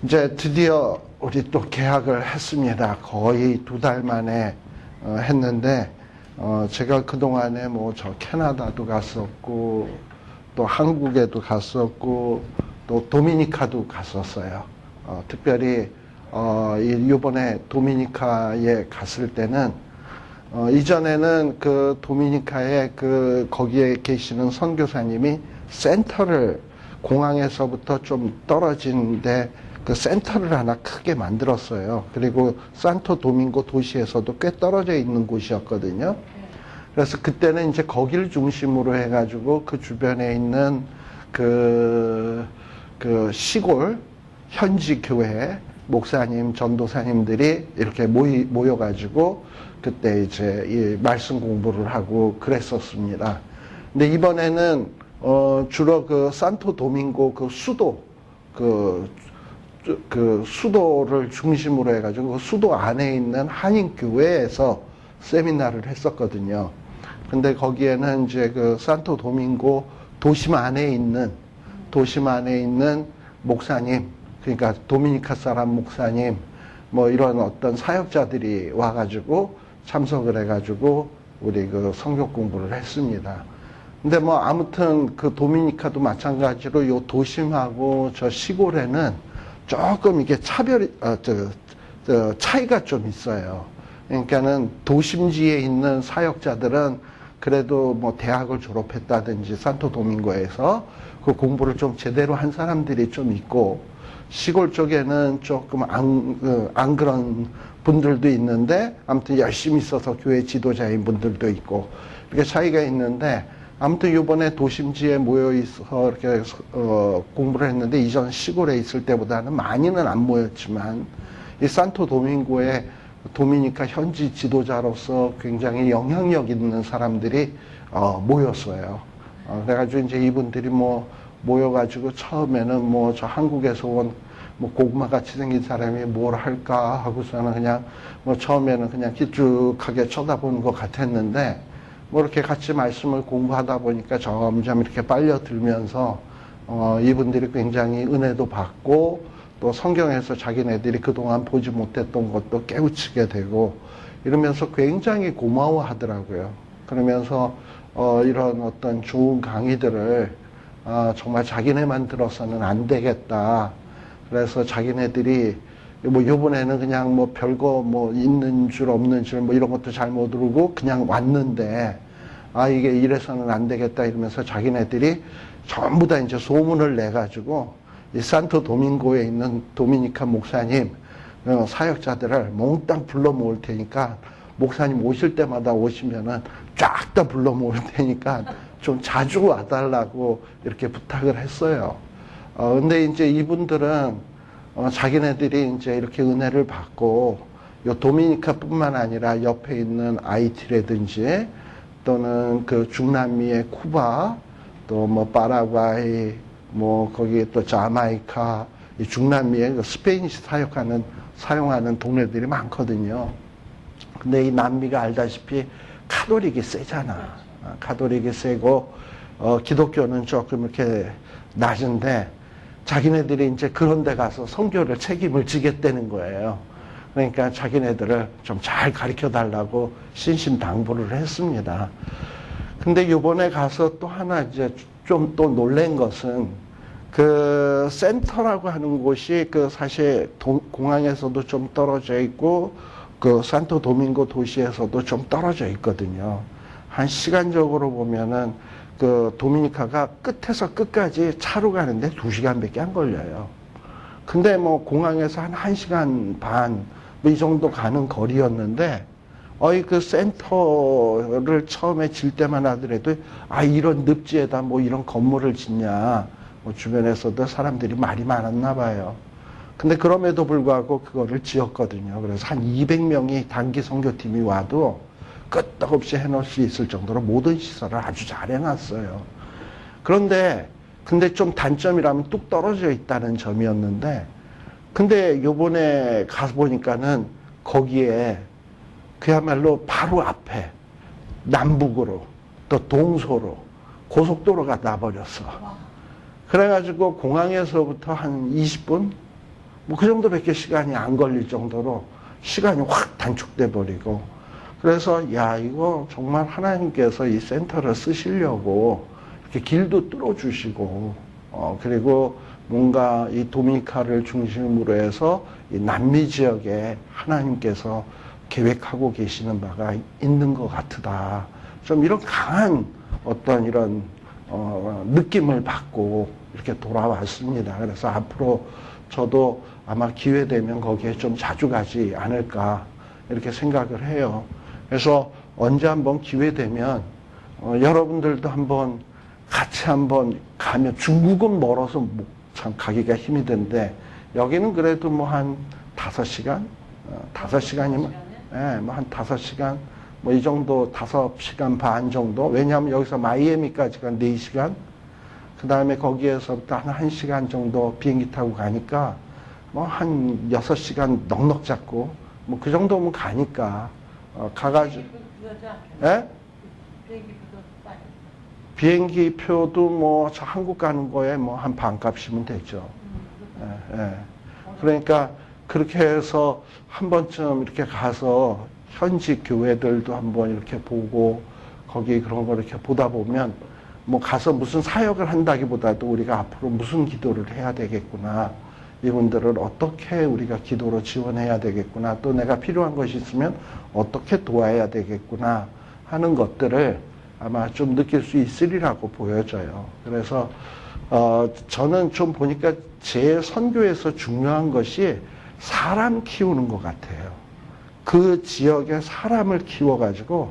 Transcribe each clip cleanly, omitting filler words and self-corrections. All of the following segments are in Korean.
이제 드디어 우리 또 계약을 했습니다. 거의 2달 만에 했는데, 제가 그동안에 뭐 저 캐나다도 갔었고, 또 한국에도 갔었고, 또 도미니카도 갔었어요. 특별히, 이번에 도미니카에 갔을 때는, 이전에는 그 도미니카에 거기에 계시는 선교사님이 센터를 공항에서부터 좀 떨어진데 그 센터를 하나 크게 만들었어요. 그리고 산토 도밍고 도시에서도 꽤 떨어져 있는 곳이었거든요. 그래서 그때는 이제 거기를 중심으로 해가지고 그 주변에 있는 그 시골 현지 교회 목사님, 전도사님들이 이렇게 모여가지고 그때 이제 이 말씀 공부를 하고 그랬었습니다. 근데 이번에는 주로 그 산토 도밍고 그 수도 그 수도를 중심으로 해가지고 그 수도 안에 있는 한인교회에서 세미나를 했었거든요. 근데 거기에는 이제 그 산토 도밍고 도심 안에 있는 목사님, 그러니까 도미니카 사람 목사님, 뭐 이런 어떤 사역자들이 와가지고 참석을 해가지고 우리 그 성경 공부를 했습니다. 근데 뭐 아무튼 그 도미니카도 마찬가지로 요 도심하고 저 시골에는 조금 이게 차이가 좀 있어요. 그러니까는 도심지에 있는 사역자들은 그래도 뭐 대학을 졸업했다든지 산토 도밍고에서 그 공부를 좀 제대로 한 사람들이 좀 있고, 시골 쪽에는 조금 안 그런 분들도 있는데 아무튼 열심히 있어서 교회 지도자인 분들도 있고, 이렇게 차이가 있는데, 아무튼 이번에 도심지에 모여 있어 이렇게 공부를 했는데, 이전 시골에 있을 때보다는 많이는 안 모였지만 이 산토 도밍고의 도미니카 현지 지도자로서 굉장히 영향력 있는 사람들이 모였어요. 그래가지고 이제 이분들이 모여가지고 처음에는 뭐 저 한국에서 온 뭐 고구마 같이 생긴 사람이 뭘 할까 하고서는 그냥 뭐 처음에는 그냥 길쭉하게 쳐다보는 것 같았는데, 뭐 이렇게 같이 말씀을 공부하다 보니까 점점 이렇게 빨려들면서 이분들이 굉장히 은혜도 받고, 또 성경에서 자기네들이 그동안 보지 못했던 것도 깨우치게 되고 이러면서 굉장히 고마워하더라고요. 그러면서 이런 어떤 좋은 강의들을 정말 자기네만 들어서는 안 되겠다. 그래서 자기네들이 뭐 요번에는 그냥 뭐 별거 뭐 있는 줄 없는 줄 뭐 이런 것도 잘 모르고 그냥 왔는데, 이게 이래서는 안 되겠다 이러면서 자기네들이 전부 다 이제 소문을 내 가지고 이 산토 도밍고에 있는 도미니카 목사님 사역자들을 몽땅 불러 모을 테니까 목사님 오실 때마다 오시면은 쫙 다 불러 모을 테니까 좀 자주 와달라고 이렇게 부탁을 했어요. 근데 이제 이분들은 자기네들이 이제 이렇게 은혜를 받고 요 도미니카뿐만 아니라 옆에 있는 아이티라든지 또는 그 중남미의 쿠바, 또 뭐 파라과이, 뭐 거기 또 자마이카, 이 중남미에 그 스페인시 사용하는 동네들이 많거든요. 근데 이 남미가 알다시피 카톨릭이 세잖아. 카톨릭이 세고 기독교는 조금 이렇게 낮은데, 자기네들이 이제 그런 데 가서 선교를 책임을 지겠다는 거예요. 그러니까 자기네들을 좀 잘 가르쳐 달라고 신신당부를 했습니다. 근데 요번에 가서 또 하나 이제 좀 또 놀란 것은, 그 센터라고 하는 곳이 그 사실 공항에서도 좀 떨어져 있고 그 산토 도밍고 도시에서도 좀 떨어져 있거든요. 한 시간적으로 보면은 그 도미니카가 끝에서 끝까지 차로 가는데 2시간밖에 안 걸려요. 근데 뭐 공항에서 한 1시간 반 뭐 이 정도 가는 거리였는데, 그 센터를 처음에 질 때만 하더라도 이런 늪지에다 뭐 이런 건물을 짓냐, 뭐 주변에서도 사람들이 말이 많았나 봐요. 근데 그럼에도 불구하고 그거를 지었거든요. 그래서 한 200명이 단기 선교팀이 와도 끄떡없이 해놓을 수 있을 정도로 모든 시설을 아주 잘 해놨어요. 근데 좀 단점이라면 뚝 떨어져 있다는 점이었는데, 근데 요번에 가보니까는 거기에 그야말로 바로 앞에 남북으로 또 동서로 고속도로가 나버렸어. 그래가지고 공항에서부터 한 20분 뭐 그 정도밖에 시간이 안 걸릴 정도로 시간이 확 단축돼 버리고, 그래서 야, 이거 정말 하나님께서 이 센터를 쓰시려고 이렇게 길도 뚫어 주시고, 그리고 뭔가 이 도미니카를 중심으로 해서 이 남미 지역에 하나님께서 계획하고 계시는 바가 있는 것 같다. 좀 이런 강한 어떤 이런 느낌을 받고 이렇게 돌아왔습니다. 그래서 앞으로 저도 아마 기회 되면 거기에 좀 자주 가지 않을까 이렇게 생각을 해요. 그래서 언제 한번 기회 되면 여러분들도 한번 같이 한번 가면, 중국은 멀어서 참 가기가 힘이 드는데 여기는 그래도 뭐 한 5시간? 5시간이면, 예, 뭐 한 5시간, 뭐 이 정도, 5시간 반 정도. 왜냐하면 여기서 마이애미까지가 4시간, 그 다음에 거기에서부터 한 1시간 정도 비행기 타고 가니까 뭐 한 6시간 넉넉 잡고 뭐 그 정도면 가니까 가가지고. 예? 비행기 표도 뭐 저 한국 가는 거에 뭐 한 반값이면 되죠. 예, 예. 그러니까 그렇게 해서 한 번쯤 이렇게 가서 현지 교회들도 한번 이렇게 보고, 거기 그런 거 이렇게 보다 보면 뭐 가서 무슨 사역을 한다기보다도 우리가 앞으로 무슨 기도를 해야 되겠구나, 이분들을 어떻게 우리가 기도로 지원해야 되겠구나, 또 내가 필요한 것이 있으면 어떻게 도와야 되겠구나 하는 것들을 아마 좀 느낄 수 있으리라고 보여져요. 그래서 저는 좀 보니까 제 선교에서 중요한 것이 사람 키우는 것 같아요. 그 지역의 사람을 키워가지고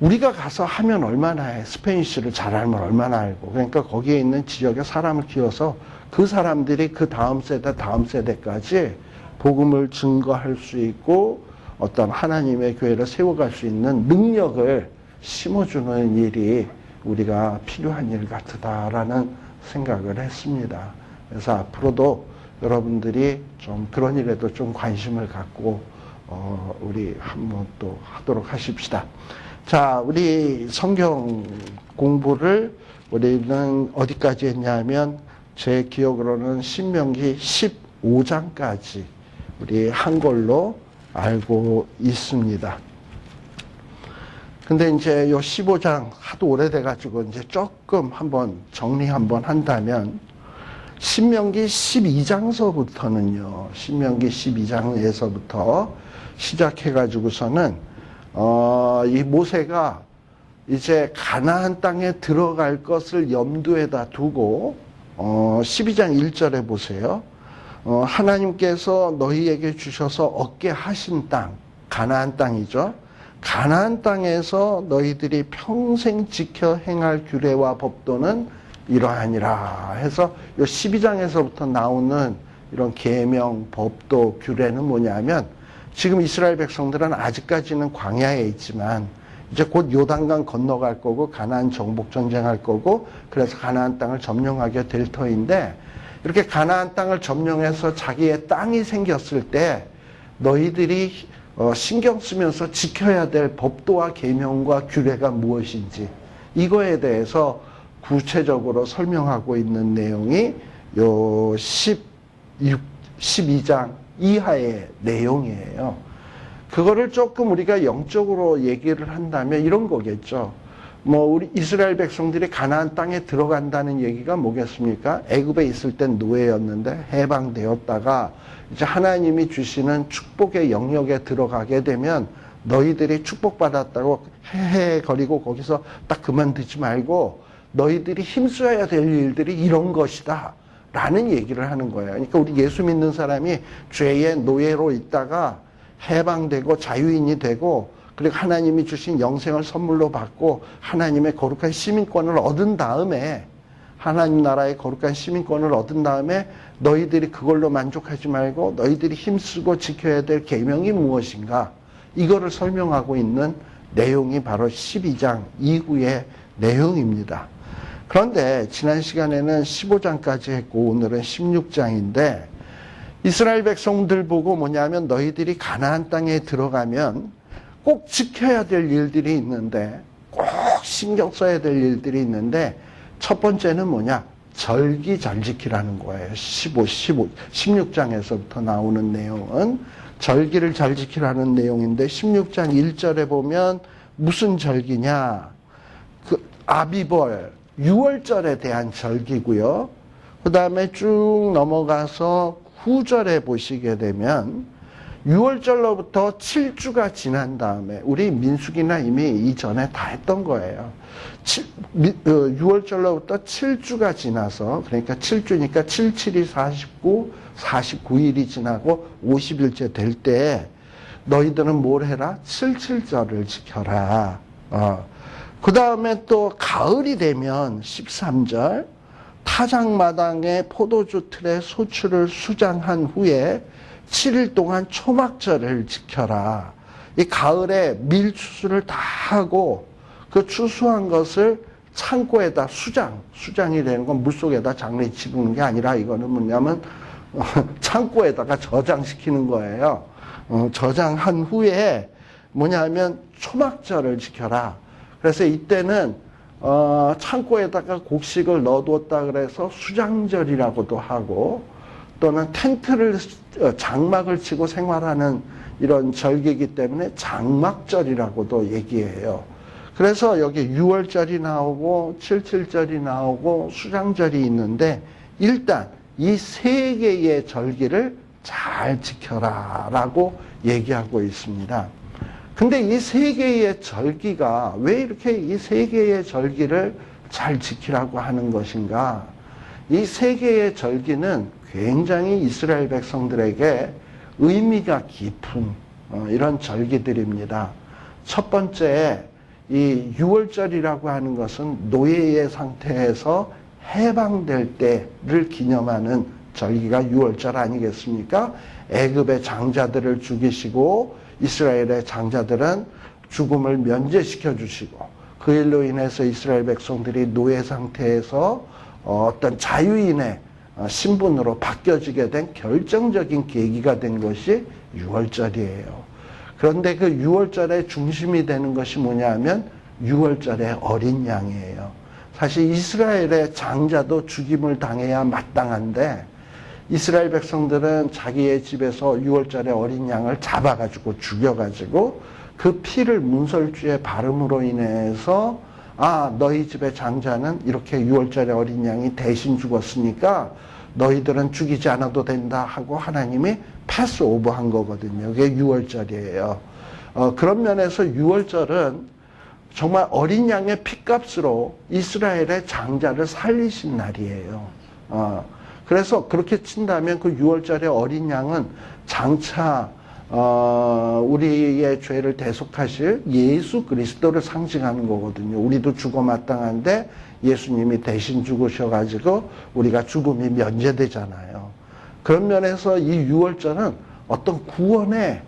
우리가 가서 하면 얼마나 해, 스페인시를 잘 알면 얼마나 알고, 그러니까 거기에 있는 지역의 사람을 키워서 그 사람들이 그 다음 세대까지 복음을 증거할 수 있고 어떤 하나님의 교회를 세워갈 수 있는 능력을 심어주는 일이 우리가 필요한 일 같다라는 생각을 했습니다. 그래서 앞으로도 여러분들이 좀 그런 일에도 좀 관심을 갖고 우리 한번 또 하도록 하십시다. 자, 우리 성경 공부를 우리는 어디까지 했냐면 제 기억으로는 신명기 15장까지 우리 한 걸로 알고 있습니다. 근데 이제 요 15장 하도 오래돼가지고 이제 조금 한번 정리 한번 한다면, 신명기 12장서부터는요, 신명기 12장에서부터 시작해가지고서는, 이 모세가 이제 가나안 땅에 들어갈 것을 염두에다 두고, 12장 1절에 보세요. 하나님께서 너희에게 주셔서 얻게 하신 땅, 가나안 땅이죠. 가나안 땅에서 너희들이 평생 지켜 행할 규례와 법도는 이러하니라 해서 이 12장에서부터 나오는 이런 계명, 법도, 규례는 뭐냐면, 지금 이스라엘 백성들은 아직까지는 광야에 있지만 이제 곧 요단강 건너갈 거고 가나안 정복 전쟁할 거고, 그래서 가나안 땅을 점령하게 될 터인데, 이렇게 가나안 땅을 점령해서 자기의 땅이 생겼을 때 너희들이 신경 쓰면서 지켜야 될 법도와 계명과 규례가 무엇인지, 이거에 대해서 구체적으로 설명하고 있는 내용이 요 12장 이하의 내용이에요. 그거를 조금 우리가 영적으로 얘기를 한다면 이런 거겠죠. 뭐 우리 이스라엘 백성들이 가나안 땅에 들어간다는 얘기가 뭐겠습니까? 애굽에 있을 땐 노예였는데 해방되었다가 이제 하나님이 주시는 축복의 영역에 들어가게 되면 너희들이 축복받았다고 헤헤거리고 거기서 딱 그만두지 말고 너희들이 힘써야 될 일들이 이런 것이다 라는 얘기를 하는 거예요. 그러니까 우리 예수 믿는 사람이 죄의 노예로 있다가 해방되고 자유인이 되고, 그리고 하나님이 주신 영생을 선물로 받고 하나님의 거룩한 시민권을 얻은 다음에, 하나님 나라의 거룩한 시민권을 얻은 다음에 너희들이 그걸로 만족하지 말고 너희들이 힘쓰고 지켜야 될 계명이 무엇인가, 이거를 설명하고 있는 내용이 바로 12장 이후의 내용입니다. 그런데 지난 시간에는 15장까지 했고 오늘은 16장인데, 이스라엘 백성들 보고 뭐냐면 너희들이 가나안 땅에 들어가면 꼭 지켜야 될 일들이 있는데, 꼭 신경 써야 될 일들이 있는데, 첫 번째는 뭐냐? 절기 잘 지키라는 거예요. 16장에서부터 나오는 내용은 절기를 잘 지키라는 내용인데 16장 1절에 보면 무슨 절기냐? 그 아비벌 6월절에 대한 절기고요. 그 다음에 쭉 넘어가서 9절에 보시게 되면 6월절로부터 7주가 지난 다음에 우리 민수기나 이미 이전에 다 했던 거예요. 6월절로부터 7주가 지나서 그러니까 7주니까 7, 7이 49, 49일이 지나고 50일째 될 때 너희들은 뭘 해라? 7.7절을 지켜라. 그 다음에 또 가을이 되면 13절 타작마당에 포도주 틀에 소출을 수장한 후에 7일 동안 초막절을 지켜라. 이 가을에 밀추수를 다 하고 그 추수한 것을 창고에다 수장이 되는 건 물속에다 장례 치르는 게 아니라 이거는 뭐냐면 창고에다가 저장시키는 거예요. 저장한 후에 뭐냐면 초막절을 지켜라. 그래서 이때는 창고에다가 곡식을 넣어뒀다 그래서 수장절이라고도 하고 또는 텐트를 장막을 치고 생활하는 이런 절기이기 때문에 장막절이라고도 얘기해요. 그래서 여기 6월절이 나오고 7.7절이 나오고 수장절이 있는데 일단 이 세 개의 절기를 잘 지켜라 라고 얘기하고 있습니다. 근데 이 세 개의 절기가 왜 이렇게 이 세 개의 절기를 잘 지키라고 하는 것인가? 이 세 개의 절기는 굉장히 이스라엘 백성들에게 의미가 깊은 이런 절기들입니다. 첫 번째, 이 6월절이라고 하는 것은 노예의 상태에서 해방될 때를 기념하는 절기가 6월절 아니겠습니까? 애굽의 장자들을 죽이시고 이스라엘의 장자들은 죽음을 면제시켜 주시고 그 일로 인해서 이스라엘 백성들이 노예 상태에서 어떤 자유인의 신분으로 바뀌어지게 된 결정적인 계기가 된 것이 6월절이에요. 그런데 그 6월절의 중심이 되는 것이 뭐냐면 6월절의 어린 양이에요. 사실 이스라엘의 장자도 죽임을 당해야 마땅한데 이스라엘 백성들은 자기의 집에서 6월절의 어린 양을 잡아가지고 죽여가지고 그 피를 문설주에 바름으로 인해서 너희 집의 장자는 이렇게 6월절의 어린 양이 대신 죽었으니까 너희들은 죽이지 않아도 된다 하고 하나님이 패스오버 한 거거든요. 그게 6월절이에요. 그런 면에서 6월절은 정말 어린 양의 피값으로 이스라엘의 장자를 살리신 날이에요. 그래서 그렇게 친다면 그 6월절의 어린 양은 장차 우리의 죄를 대속하실 예수 그리스도를 상징하는 거거든요. 우리도 죽어 마땅한데 예수님이 대신 죽으셔가지고 우리가 죽음이 면제되잖아요. 그런 면에서 이 6월절은 어떤 구원의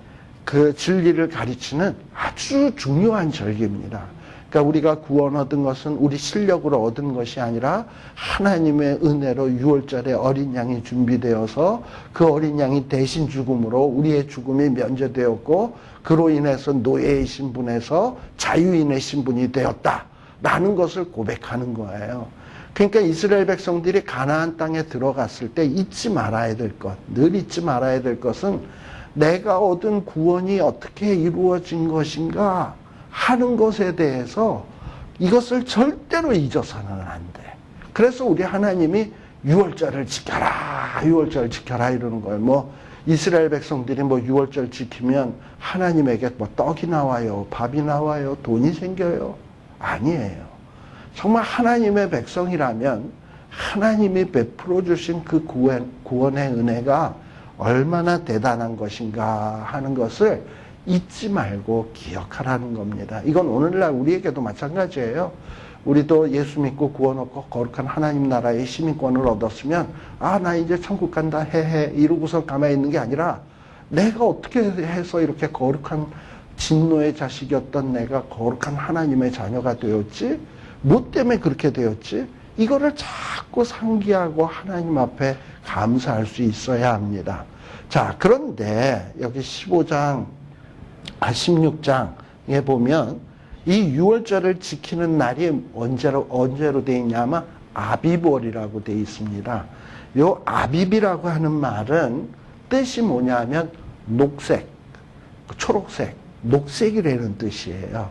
그 진리를 가르치는 아주 중요한 절기입니다. 그러니까 우리가 구원 얻은 것은 우리 실력으로 얻은 것이 아니라 하나님의 은혜로 6월절에 어린 양이 준비되어서 그 어린 양이 대신 죽음으로 우리의 죽음이 면제되었고 그로 인해서 노예의 신분에서 자유인의 신분이 되었다라는 것을 고백하는 거예요. 그러니까 이스라엘 백성들이 가나안 땅에 들어갔을 때 잊지 말아야 될 것, 늘 잊지 말아야 될 것은 내가 얻은 구원이 어떻게 이루어진 것인가 하는 것에 대해서 이것을 절대로 잊어서는 안 돼. 그래서 우리 하나님이 6월절을 지켜라, 6월절 지켜라 이러는 거예요. 이스라엘 백성들이 6월절 지키면 하나님에게 떡이 나와요, 밥이 나와요, 돈이 생겨요? 아니에요. 정말 하나님의 백성이라면 하나님이 베풀어 주신 그 구원의 은혜가 얼마나 대단한 것인가 하는 것을 잊지 말고 기억하라는 겁니다. 이건 오늘날 우리에게도 마찬가지예요. 우리도 예수 믿고 구원 얻고 거룩한 하나님 나라의 시민권을 얻었으면 나 이제 천국 간다 해해 이러고서 가만히 있는 게 아니라 내가 어떻게 해서 이렇게 거룩한 진노의 자식이었던 내가 거룩한 하나님의 자녀가 되었지? 뭐 때문에 그렇게 되었지? 이거를 자꾸 상기하고 하나님 앞에 감사할 수 있어야 합니다. 자, 그런데 여기 16장에 보면 이 6월절을 지키는 날이 언제로 되어 있냐면 아비볼이라고 되어 있습니다. 요 아비비라고 하는 말은 뜻이 뭐냐면 녹색, 초록색, 녹색이라는 뜻이에요.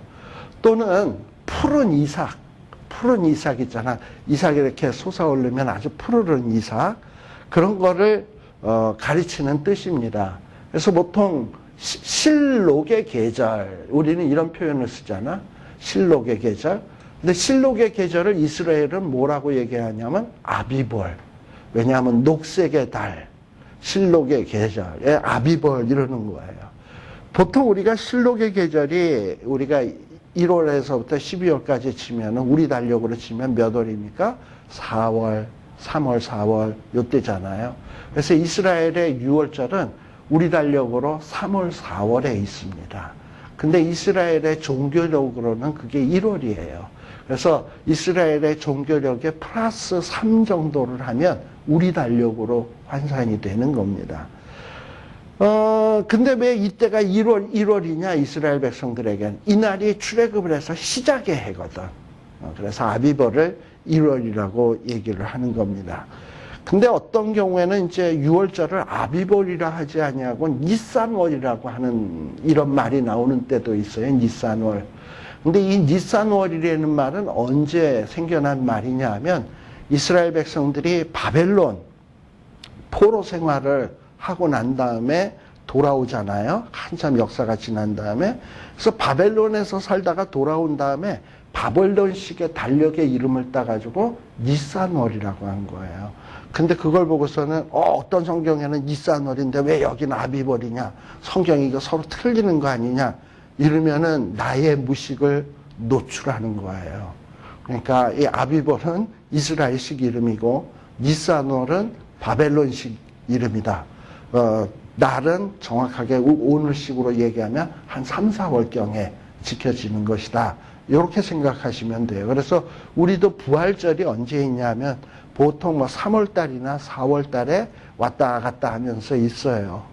또는 푸른 이삭, 푸른 이삭 있잖아. 이삭이 이렇게 솟아오르면 아주 푸르른 이삭, 그런 거를 가르치는 뜻입니다. 그래서 보통 실록의 계절, 우리는 이런 표현을 쓰잖아. 실록의 계절. 근데 실록의 계절을 이스라엘은 뭐라고 얘기하냐면 아비볼. 왜냐하면 녹색의 달, 실록의 계절에 아비볼 이러는 거예요. 보통 우리가 실록의 계절이 우리가 1월에서부터 12월까지 치면은 우리 달력으로 치면 몇 월입니까? 4월, 3월, 4월 요때잖아요. 그래서 이스라엘의 6월절은 우리 달력으로 3월, 4월에 있습니다. 근데 이스라엘의 종교력으로는 그게 1월이에요. 그래서 이스라엘의 종교력에 플러스 3 정도를 하면 우리 달력으로 환산이 되는 겁니다. 근데 왜 이때가 1월이냐, 이스라엘 백성들에겐. 이날이 출애굽을 해서 시작의 해거든. 그래서 아비벌을 1월이라고 얘기를 하는 겁니다. 근데 어떤 경우에는 이제 6월절을 아비벌이라 하지 아니하고 니산월이라고 하는 이런 말이 나오는 때도 있어요. 니산월. 근데 이 니산월이라는 말은 언제 생겨난 말이냐 하면 이스라엘 백성들이 바벨론 포로 생활을 하고 난 다음에 돌아오잖아요. 한참 역사가 지난 다음에. 그래서 바벨론에서 살다가 돌아온 다음에 바벨론식의 달력의 이름을 따가지고 니산월이라고 한 거예요. 근데 그걸 보고서는 어떤 성경에는 니산월인데 왜 여기는 아비벌이냐, 성경이 이거 서로 틀리는 거 아니냐 이러면은 나의 무식을 노출하는 거예요. 그러니까 이 아비벌은 이스라엘식 이름이고 니산월은 바벨론식 이름이다. 날은 정확하게 오늘식으로 얘기하면 한 3, 4월경에 지켜지는 것이다. 이렇게 생각하시면 돼요. 그래서 우리도 부활절이 언제 있냐면 보통 뭐 3월달이나 4월달에 왔다 갔다 하면서 있어요.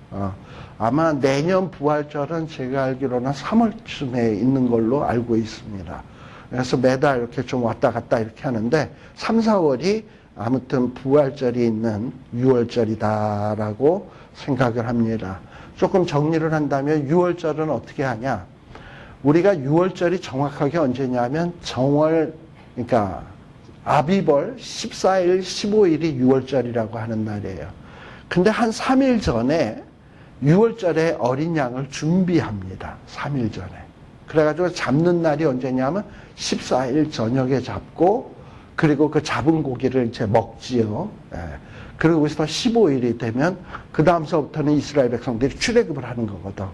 아마 내년 부활절은 제가 알기로는 3월쯤에 있는 걸로 알고 있습니다. 그래서 매달 이렇게 좀 왔다 갔다 이렇게 하는데 3, 4월이 아무튼 부활절이 있는 6월절이다라고 생각을 합니다. 조금 정리를 한다면 6월절은 어떻게 하냐? 우리가 6월절이 정확하게 언제냐면 정월, 그러니까 아비벌 14일, 15일이 6월절이라고 하는 날이에요. 근데 한 3일 전에 6월절에 어린 양을 준비합니다. 3일 전에. 그래가지고 잡는 날이 언제냐면 14일 저녁에 잡고 그리고 그 잡은 고기를 이제 먹지요. 예. 그리고 거기서 15일이 되면 그 다음서부터는 이스라엘 백성들이 출애굽을 하는 거거든.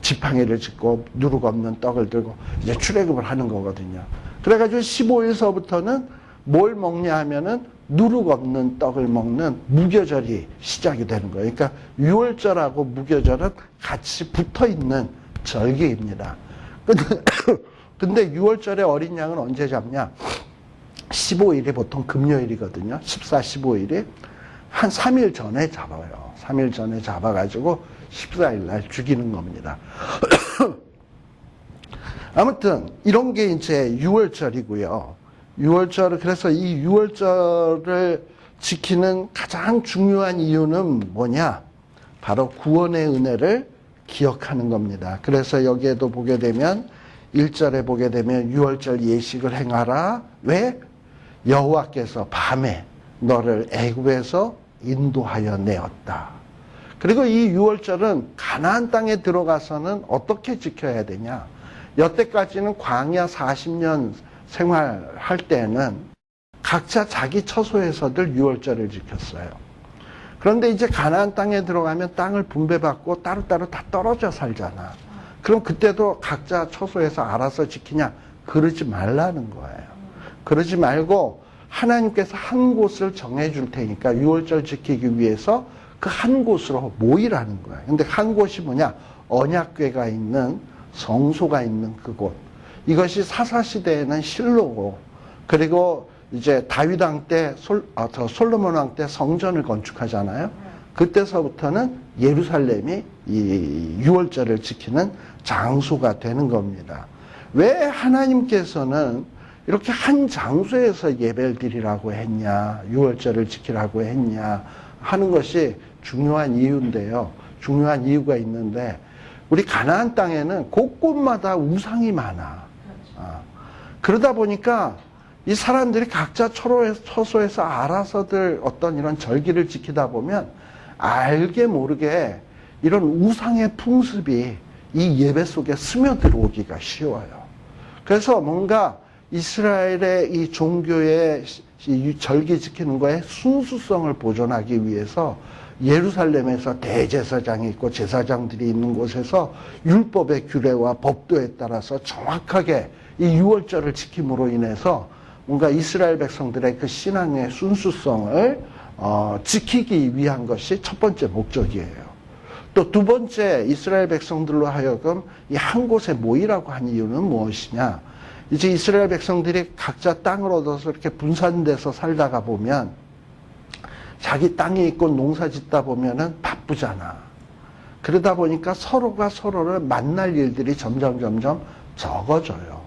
지팡이를 짚고 누룩 없는 떡을 들고 이제 출애굽을 하는 거거든요. 그래가지고 15일서부터는 뭘 먹냐 하면은 누룩 없는 떡을 먹는 무교절이 시작이 되는 거예요. 그러니까 6월절하고 무교절은 같이 붙어 있는 절기입니다. 근데 6월절에 어린 양은 언제 잡냐? 15일이 보통 금요일이거든요. 14, 15일이. 한 3일 전에 잡아요. 3일 전에 잡아가지고 14일 날 죽이는 겁니다. 아무튼 이런 게 이제 6월절이고요. 6월절, 그래서 이 6월절을 지키는 가장 중요한 이유는 뭐냐? 바로 구원의 은혜를 기억하는 겁니다. 그래서 여기에도 보게 되면 1절에 보게 되면 6월절 예식을 행하라. 왜? 여호와께서 밤에 너를 애굽에서 인도하여 내었다. 그리고 이 6월절은 가나안 땅에 들어가서는 어떻게 지켜야 되냐? 여태까지는 광야 40년 생활할 때는 각자 자기 처소에서들 6월절을 지켰어요. 그런데 이제 가나안 땅에 들어가면 땅을 분배받고 따로따로 다 떨어져 살잖아. 그럼 그때도 각자 처소에서 알아서 지키냐? 그러지 말라는 거예요. 그러지 말고 하나님께서 한 곳을 정해줄 테니까 6월절 지키기 위해서 그 한 곳으로 모이라는 거예요. 근데 한 곳이 뭐냐? 언약궤가 있는 성소가 있는 그곳. 이것이 사사시대에는 실로고, 그리고 이제 다윗 왕 때, 솔로몬 왕 때 성전을 건축하잖아요. 그때서부터는 예루살렘이 이 6월절을 지키는 장소가 되는 겁니다. 왜 하나님께서는 이렇게 한 장소에서 예배를 드리라고 했냐, 유월절을 지키라고 했냐 하는 것이 중요한 이유인데요. 중요한 이유가 있는데, 우리 가나안 땅에는 곳곳마다 우상이 많아. 그러다 보니까 이 사람들이 각자 처소에서 알아서들 어떤 이런 절기를 지키다 보면 알게 모르게 이런 우상의 풍습이 이 예배 속에 스며들어오기가 쉬워요. 그래서 뭔가 이스라엘의 이 종교의 이 절기 지키는 거에 순수성을 보존하기 위해서 예루살렘에서 대제사장이 있고 제사장들이 있는 곳에서 율법의 규례와 법도에 따라서 정확하게 이 유월절을 지킴으로 인해서 뭔가 이스라엘 백성들의 그 신앙의 순수성을 지키기 위한 것이 첫 번째 목적이에요. 또 두 번째, 이스라엘 백성들로 하여금 이 한 곳에 모이라고 한 이유는 무엇이냐? 이제 이스라엘 백성들이 각자 땅을 얻어서 이렇게 분산돼서 살다가 보면 자기 땅이 있고 농사 짓다 보면은 바쁘잖아. 그러다 보니까 서로가 서로를 만날 일들이 점점 적어져요.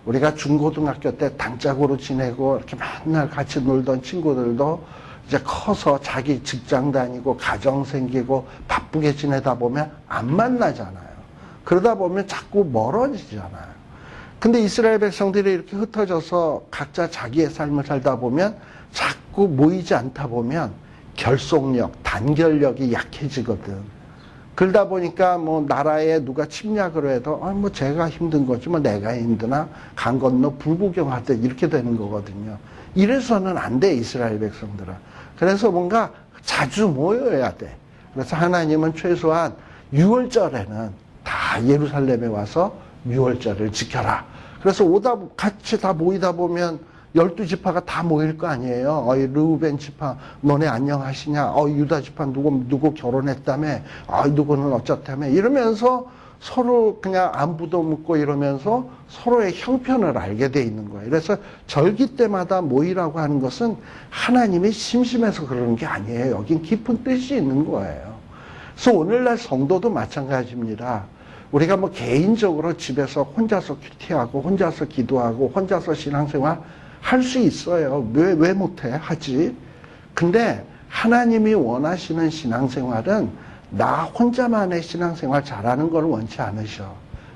우리가 중고등학교 때 단짝으로 지내고 이렇게 맨날 같이 놀던 친구들도 이제 커서 자기 직장 다니고 가정 생기고 바쁘게 지내다 보면 안 만나잖아요. 그러다 보면 자꾸 멀어지잖아요. 근데 이스라엘 백성들이 이렇게 흩어져서 각자 자기의 삶을 살다 보면 자꾸 모이지 않다 보면 결속력, 단결력이 약해지거든. 그러다 보니까 뭐 나라에 누가 침략을 해도 뭐 제가 힘든 거지 뭐 내가 힘드나 강 건너 불구경하듯 이렇게 되는 거거든요. 이래서는 안 돼, 이스라엘 백성들은. 그래서 뭔가 자주 모여야 돼. 그래서 하나님은 최소한 6월절에는 다 예루살렘에 와서 6월절을 지켜라. 그래서 같이 다 모이다 보면 12지파가 다 모일 거 아니에요. 르우벤 지파 너네 안녕하시냐? 유다 지파 누구 결혼했다며? 누구는 어쩌다며? 이러면서 서로 그냥 안부도 묻고 이러면서 서로의 형편을 알게 돼 있는 거예요. 그래서 절기 때마다 모이라고 하는 것은 하나님이 심심해서 그러는 게 아니에요. 여긴 깊은 뜻이 있는 거예요. 그래서 오늘날 성도도 마찬가지입니다. 우리가 뭐 개인적으로 집에서 혼자서 큐티하고 혼자서 기도하고 혼자서 신앙생활 할 수 있어요. 왜 못해? 하지. 근데 하나님이 원하시는 신앙생활은 나 혼자만의 신앙생활 잘하는 걸 원치 않으셔.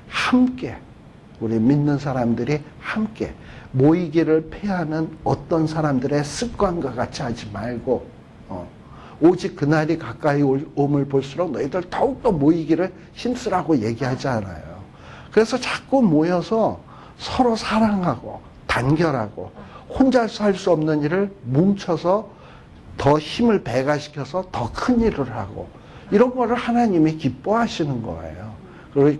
함께, 우리 믿는 사람들이 함께 모이기를 패하는 어떤 사람들의 습관과 같이 하지 말고 오직 그날이 가까이 옴을 볼수록 너희들 더욱더 모이기를 힘쓰라고 얘기하지 않아요. 그래서 자꾸 모여서 서로 사랑하고 단결하고 혼자서 할 수 없는 일을 뭉쳐서 더 힘을 배가시켜서 더 큰 일을 하고 이런 거를 하나님이 기뻐하시는 거예요.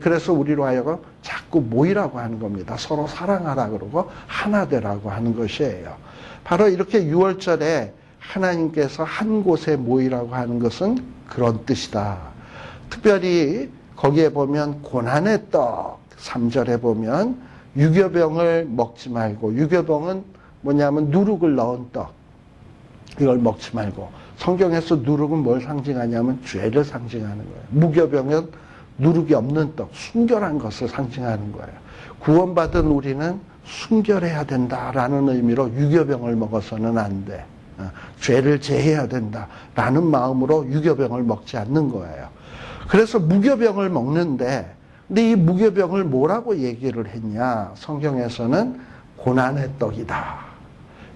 그래서 우리로 하여금 자꾸 모이라고 하는 겁니다. 서로 사랑하라 그러고 하나 되라고 하는 것이에요. 바로 이렇게 6월절에 하나님께서 한 곳에 모이라고 하는 것은 그런 뜻이다. 특별히 거기에 보면 고난의 떡 3절에 보면 유교병을 먹지 말고, 유교병은 뭐냐면 누룩을 넣은 떡, 이걸 먹지 말고, 성경에서 누룩은 뭘 상징하냐면 죄를 상징하는 거예요. 무교병은 누룩이 없는 떡, 순결한 것을 상징하는 거예요. 구원받은 우리는 순결해야 된다라는 의미로 유교병을 먹어서는 안 돼. 죄를 제해야 된다라는 마음으로 유교병을 먹지 않는 거예요. 그래서 무교병을 먹는데, 근데 이 무교병을 뭐라고 얘기를 했냐? 성경에서는 고난의 떡이다.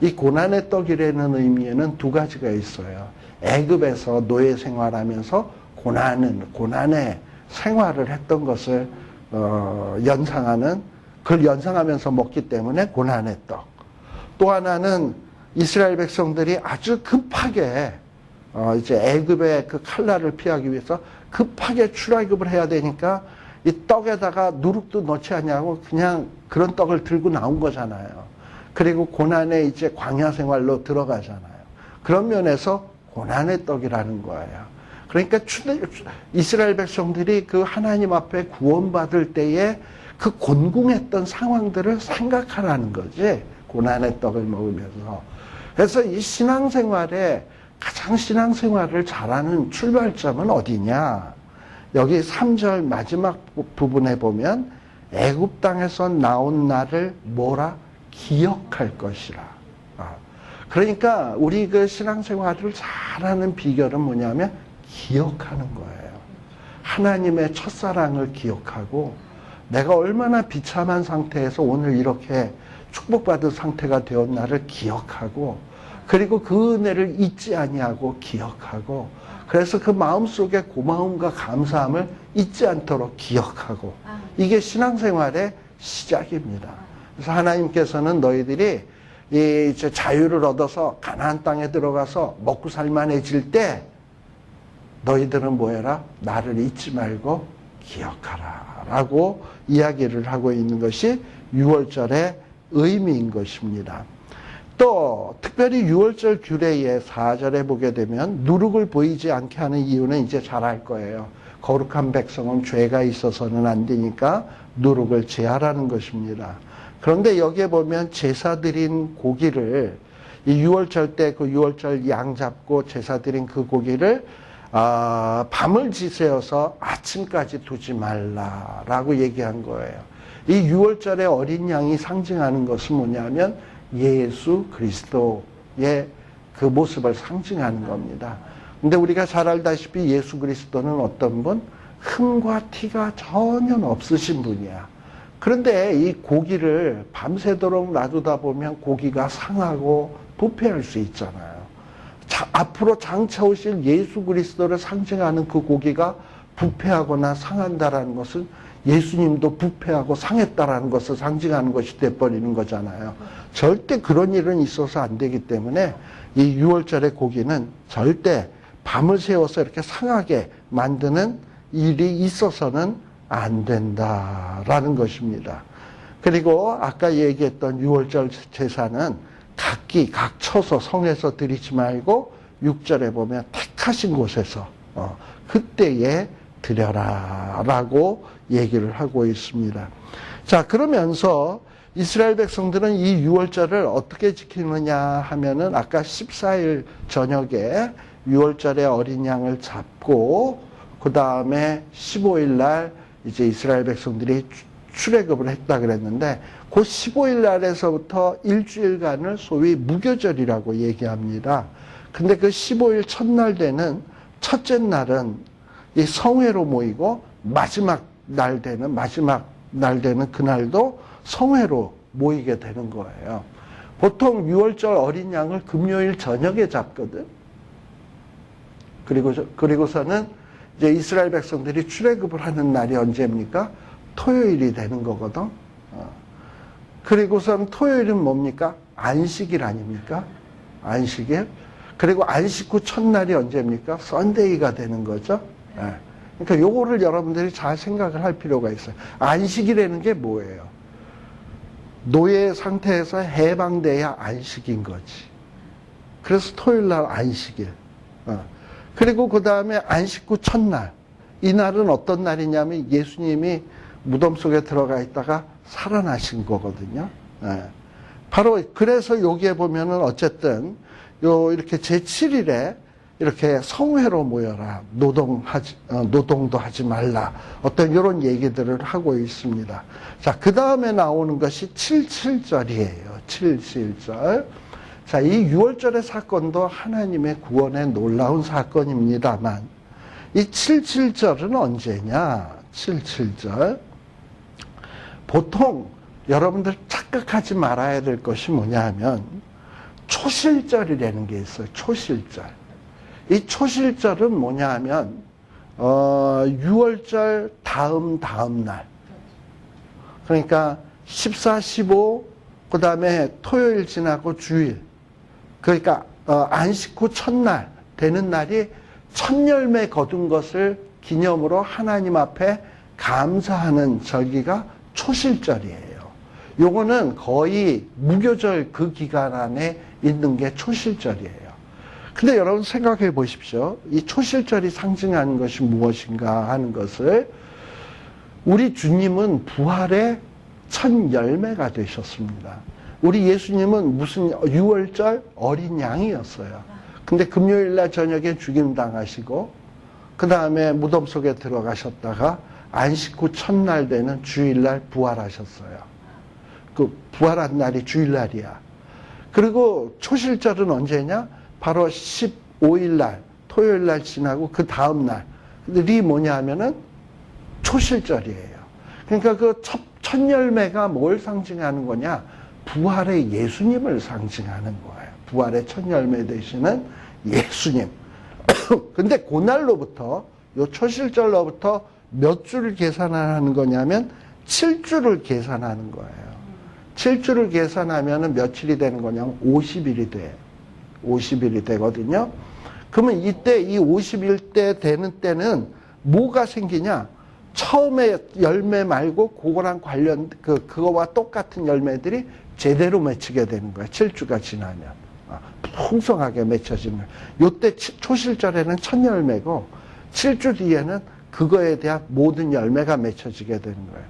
이 고난의 떡이라는 의미에는 두 가지가 있어요. 애굽에서 노예 생활하면서 고난의 생활을 했던 것을 연상하는, 그걸 연상하면서 먹기 때문에 고난의 떡. 또 하나는 이스라엘 백성들이 아주 급하게 이제 애굽의 그 칼날을 피하기 위해서 급하게 출애굽을 해야 되니까 이 떡에다가 누룩도 넣지 않냐고 그냥 그런 떡을 들고 나온 거잖아요. 그리고 고난의 이제 광야 생활로 들어가잖아요. 그런 면에서 고난의 떡이라는 거예요. 그러니까 이스라엘 백성들이 그 하나님 앞에 구원받을 때에 그 곤궁했던 상황들을 생각하라는 거지. 고난의 떡을 먹으면서. 그래서 이 신앙생활에 가장 신앙생활을 잘하는 출발점은 어디냐? 여기 3절 마지막 부분에 보면 애굽 땅에서 나온 나를 뭐라? 기억할 것이라. 그러니까 우리 그 신앙생활을 잘하는 비결은 뭐냐면 기억하는 거예요. 하나님의 첫사랑을 기억하고 내가 얼마나 비참한 상태에서 오늘 이렇게 축복받은 상태가 되었나를 기억하고 그리고 그 은혜를 잊지 아니하고 기억하고 그래서 그 마음속에 고마움과 감사함을 잊지 않도록 기억하고 이게 신앙생활의 시작입니다. 그래서 하나님께서는 너희들이 이제 자유를 얻어서 가나안 땅에 들어가서 먹고 살만해질 때 너희들은 뭐해라? 나를 잊지 말고 기억하라 라고 이야기를 하고 있는 것이 6월절의 의미인 것입니다. 또 특별히 6월절 규례의 4절에 보게 되면 누룩을 보이지 않게 하는 이유는 이제 잘 알 거예요. 거룩한 백성은 죄가 있어서는 안 되니까 누룩을 제하라는 것입니다. 그런데 여기에 보면 제사 드린 고기를 이 6월절 때 그 6월절 양 잡고 제사 드린 그 고기를 밤을 지새워서 아침까지 두지 말라라고 얘기한 거예요. 이 6월절의 어린 양이 상징하는 것은 뭐냐면 예수 그리스도의 그 모습을 상징하는 겁니다. 근데 우리가 잘 알다시피 예수 그리스도는 어떤 분? 흠과 티가 전혀 없으신 분이야. 그런데 이 고기를 밤새도록 놔두다 보면 고기가 상하고 부패할 수 있잖아요. 앞으로 장차 오실 예수 그리스도를 상징하는 그 고기가 부패하거나 상한다라는 것은 예수님도 부패하고 상했다라는 것을 상징하는 것이 돼버리는 거잖아요. 절대 그런 일은 있어서 안 되기 때문에 이 6월절의 고기는 절대 밤을 새워서 이렇게 상하게 만드는 일이 있어서는 안 된다라는 것입니다. 그리고 아까 얘기했던 6월절 제사는 각기 각쳐서 성에서 드리지 말고 6절에 보면 택하신 곳에서 그때에 드려라 라고 얘기를 하고 있습니다. 자, 그러면서 이스라엘 백성들은 이 6월절을 어떻게 지키느냐 하면은 아까 14일 저녁에 6월절에 어린 양을 잡고 그 다음에 15일 날 이제 이스라엘 백성들이 출애굽을 했다 그랬는데 그 15일 날에서부터 일주일간을 소위 무교절이라고 얘기합니다. 근데 그 15일 첫날 되는 첫째 날은 이 성회로 모이고 마지막 날 되는 그날도 성회로 모이게 되는 거예요. 보통 6월절 어린 양을 금요일 저녁에 잡거든. 그리고서는 이제 이스라엘 백성들이 출애굽을 하는 날이 언제입니까? 토요일이 되는 거거든. 그리고선 토요일은 뭡니까? 안식일 아닙니까? 안식일. 그리고 안식 후 첫날이 언제입니까? 썬데이가 되는 거죠. 그러니까 요거를 여러분들이 잘 생각을 할 필요가 있어요. 안식이라는 게 뭐예요? 노예 상태에서 해방돼야 안식인 거지. 그래서 토요일 날 안식일. 그리고 그 다음에 안식 후 첫날. 이날은 어떤 날이냐면 예수님이 무덤 속에 들어가 있다가 살아나신 거거든요. 바로 그래서 여기에 보면은 어쨌든 이렇게 제7일에 이렇게 성회로 모여라. 노동도 하지 말라. 어떤 이런 얘기들을 하고 있습니다. 자, 그 다음에 나오는 것이 77절이에요. 77절. 자, 이 6월절의 사건도 하나님의 구원의 놀라운 사건입니다만, 이 77절은 언제냐? 77절. 보통 여러분들 착각하지 말아야 될 것이 뭐냐 하면, 초실절이라는 게 있어요. 초실절. 이 초실절은 뭐냐 하면 6월절 다음 날 그러니까 14, 15 그 다음에 토요일 지나고 주일 그러니까 안식 후 첫날 되는 날이 첫 열매 거둔 것을 기념으로 하나님 앞에 감사하는 절기가 초실절이에요. 요거는 거의 무교절 그 기간 안에 있는 게 초실절이에요. 근데 여러분 생각해 보십시오. 이 초실절이 상징하는 것이 무엇인가 하는 것을 우리 주님은 부활의 첫 열매가 되셨습니다. 우리 예수님은 무슨 6월절 어린 양이었어요. 근데 금요일날 저녁에 죽임당하시고 그 다음에 무덤 속에 들어가셨다가 안식 후 첫날 되는 주일날 부활하셨어요. 그 부활한 날이 주일날이야. 그리고 초실절은 언제냐? 바로 15일 날, 토요일 날 지나고 그 다음 날이 뭐냐 하면은 초실절이에요. 그러니까 그 첫 열매가 뭘 상징하는 거냐? 부활의 예수님을 상징하는 거예요. 부활의 첫 열매 되시는 예수님. 근데 그날로부터, 요 초실절로부터 몇 주를 계산하는 거냐면 7주를 계산하는 거예요. 7주를 계산하면 며칠이 되는 거냐면 50일이 돼. 50일이 되거든요. 그러면 이때 이 50일 때 되는 때는 뭐가 생기냐? 처음에 열매 말고 그거랑 관련 그거와 똑같은 열매들이 제대로 맺히게 되는 거예요. 7주가 지나면 풍성하게 맺혀지는 거예요. 요때 초실절에는 첫 열매고 7주 뒤에는 그거에 대한 모든 열매가 맺혀지게 되는 거예요.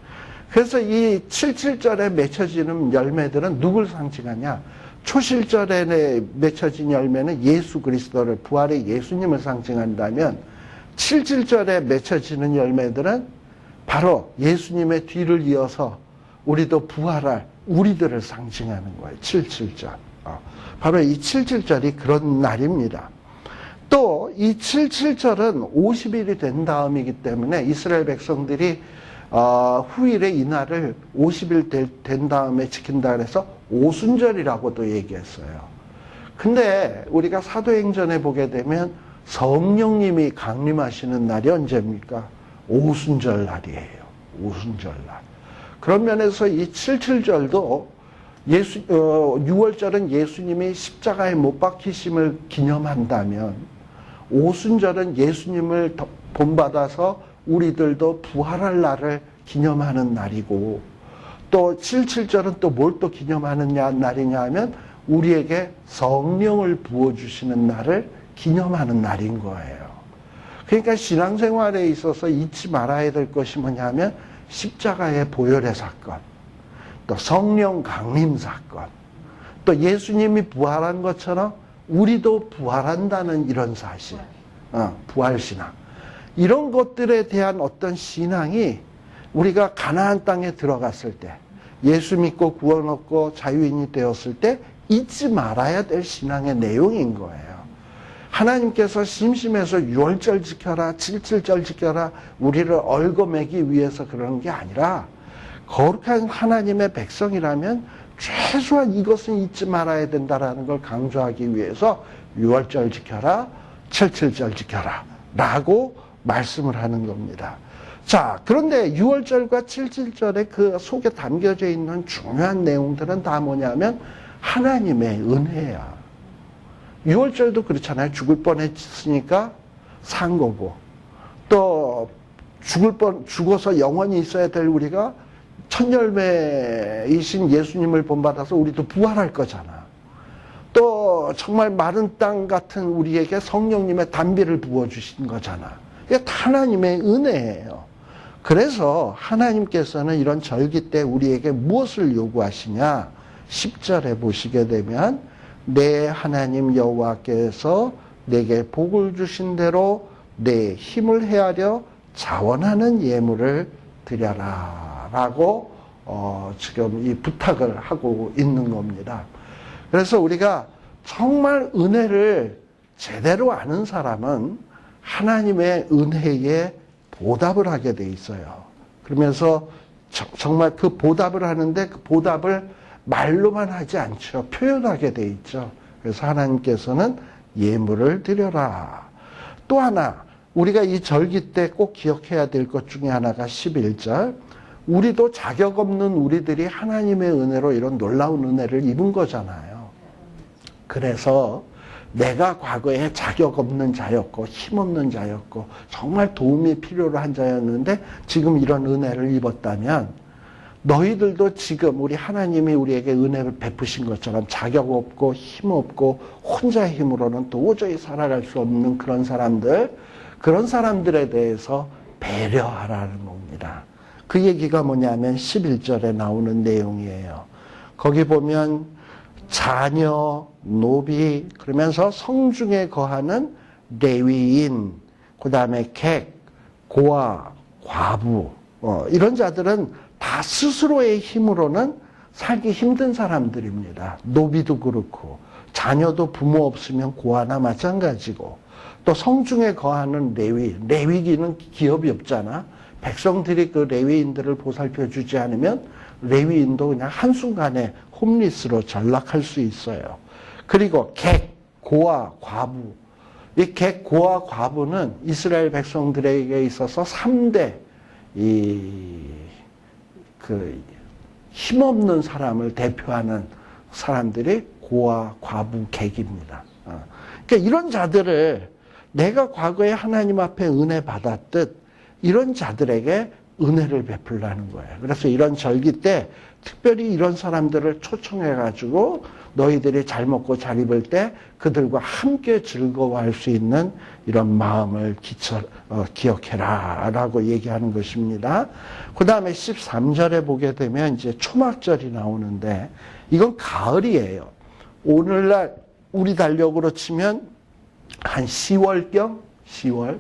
그래서 이 77절에 맺혀지는 열매들은 누굴 상징하냐? 초실절에 맺혀진 열매는 예수 그리스도를, 부활의 예수님을 상징한다면 77절에 맺혀지는 열매들은 바로 예수님의 뒤를 이어서 우리도 부활할 우리들을 상징하는 거예요. 77절. 바로 이 77절이 그런 날입니다. 또 이 77절은 50일이 된 다음이기 때문에 이스라엘 백성들이 후일에 이 날을 50일 된 다음에 지킨다 그래서 오순절이라고도 얘기했어요. 근데 우리가 사도행전에 보게 되면 성령님이 강림하시는 날이 언제입니까? 오순절 날이에요. 오순절 날. 그런 면에서 이 77절도 6월절은 예수님이 십자가에 못 박히심을 기념한다면 오순절은 예수님을 본받아서 우리들도 부활할 날을 기념하는 날이고 또 77절은 또 뭘 또 기념하는 날이냐 하면 우리에게 성령을 부어주시는 날을 기념하는 날인 거예요. 그러니까 신앙생활에 있어서 잊지 말아야 될 것이 뭐냐면 십자가의 보혈의 사건, 또 성령 강림 사건, 또 예수님이 부활한 것처럼 우리도 부활한다는 이런 사실, 부활신앙. 이런 것들에 대한 어떤 신앙이 우리가 가나안 땅에 들어갔을 때, 예수 믿고 구원 얻고 자유인이 되었을 때 잊지 말아야 될 신앙의 내용인 거예요. 하나님께서 심심해서 6월절 지켜라, 77절 지켜라, 우리를 얽어매기 위해서 그러는 게 아니라 거룩한 하나님의 백성이라면 최소한 이것은 잊지 말아야 된다라는 걸 강조하기 위해서 6월절 지켜라, 77절 지켜라 라고 말씀을 하는 겁니다. 자, 그런데 6월절과 77절의 그 속에 담겨져 있는 중요한 내용들은 다 뭐냐면 하나님의 은혜야. 6월절도 그렇잖아요. 죽을 뻔했으니까 산 거고, 또 죽어서 영원히 있어야 될 우리가 첫 열매이신 예수님을 본받아서 우리도 부활할 거잖아. 또 정말 마른 땅 같은 우리에게 성령님의 단비를 부어주신 거잖아. 이게 다 하나님의 은혜예요. 그래서 하나님께서는 이런 절기 때 우리에게 무엇을 요구하시냐? 10절에 보시게 되면 내 하나님 여호와께서 내게 복을 주신 대로 내 힘을 헤아려 자원하는 예물을 드려라 라고 지금 이 부탁을 하고 있는 겁니다. 그래서 우리가 정말 은혜를 제대로 아는 사람은 하나님의 은혜에 보답을 하게 돼 있어요. 그러면서 정말 그 보답을 하는데 그 보답을 말로만 하지 않죠. 표현하게 돼 있죠. 그래서 하나님께서는 예물을 드려라. 또 하나 우리가 이 절기 때 꼭 기억해야 될 것 중에 하나가 11절. 우리도 자격 없는 우리들이 하나님의 은혜로 이런 놀라운 은혜를 입은 거잖아요. 그래서 내가 과거에 자격 없는 자였고 힘없는 자였고 정말 도움이 필요로 한 자였는데 지금 이런 은혜를 입었다면 너희들도 지금 우리 하나님이 우리에게 은혜를 베푸신 것처럼 자격 없고 힘 없고 혼자의 힘으로는 도저히 살아갈 수 없는 그런 사람들에 대해서 배려하라는 겁니다. 그 얘기가 뭐냐면 11절에 나오는 내용이에요. 거기 보면 자녀, 노비 그러면서 성중에 거하는 레위인, 그 다음에 객, 고아, 과부 이런 자들은 다 스스로의 힘으로는 살기 힘든 사람들입니다. 노비도 그렇고 자녀도 부모 없으면 고아나 마찬가지고 또 성중에 거하는 레위기는 기업이 없잖아. 백성들이 그 레위인들을 보살펴 주지 않으면 레위인도 그냥 한순간에 홈리스로 전락할 수 있어요. 그리고 객, 고아, 과부. 이 객, 고아, 과부는 이스라엘 백성들에게 있어서 3대 힘없는 사람을 대표하는 사람들이 고아, 과부, 객입니다. 그러니까 이런 자들을 내가 과거에 하나님 앞에 은혜 받았듯 이런 자들에게 은혜를 베풀라는 거예요. 그래서 이런 절기 때 특별히 이런 사람들을 초청해가지고 너희들이 잘 먹고 잘 입을 때 그들과 함께 즐거워할 수 있는 이런 마음을 기억해라 라고 얘기하는 것입니다. 그 다음에 13절에 보게 되면 이제 초막절이 나오는데 이건 가을이에요. 오늘날 우리 달력으로 치면 한 10월경? 10월?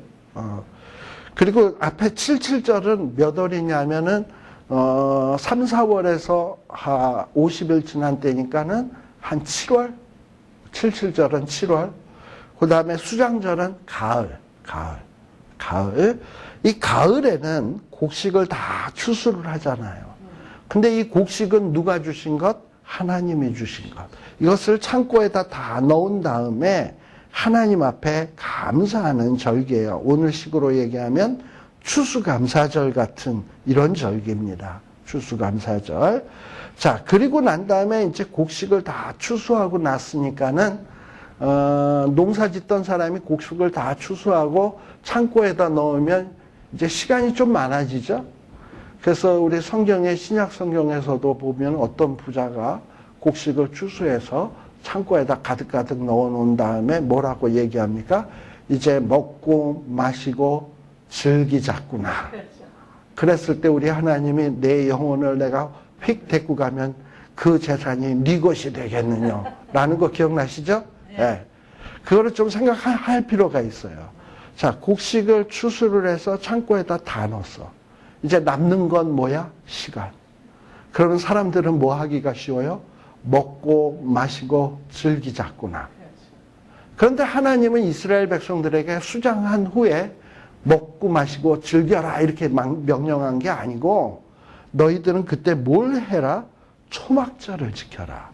그리고 앞에 77절은 몇 월이냐면은 3, 4월에서 50일 지난 때니까는 한 7월? 77절은 7월. 그 다음에 수장절은 가을. 이 가을에는 곡식을 다 추수를 하잖아요. 근데 이 곡식은 누가 주신 것? 하나님이 주신 것. 이것을 창고에다 다 넣은 다음에 하나님 앞에 감사하는 절기예요. 오늘식으로 얘기하면 추수감사절 같은 이런 절기입니다. 추수감사절. 자, 그리고 난 다음에 이제 곡식을 다 추수하고 났으니까는 농사 짓던 사람이 곡식을 다 추수하고 창고에다 넣으면 이제 시간이 좀 많아지죠. 그래서 우리 성경에 신약 성경에서도 보면 어떤 부자가 곡식을 추수해서 창고에다 가득가득 넣어놓은 다음에 뭐라고 얘기합니까? 이제 먹고 마시고 즐기자꾸나. 그랬을 때 우리 하나님이 내 영혼을 내가 휙 데리고 가면 그 재산이 네 것이 되겠느냐 라는 거 기억나시죠? 네. 그거를 좀 생각할 필요가 있어요. 자, 곡식을 추수를 해서 창고에다 다 넣었어. 이제 남는 건 뭐야? 시간. 그러면 사람들은 뭐 하기가 쉬워요? 먹고 마시고 즐기자꾸나. 그런데 하나님은 이스라엘 백성들에게 수장한 후에 먹고 마시고 즐겨라 이렇게 명령한 게 아니고 너희들은 그때 뭘 해라? 초막절을 지켜라.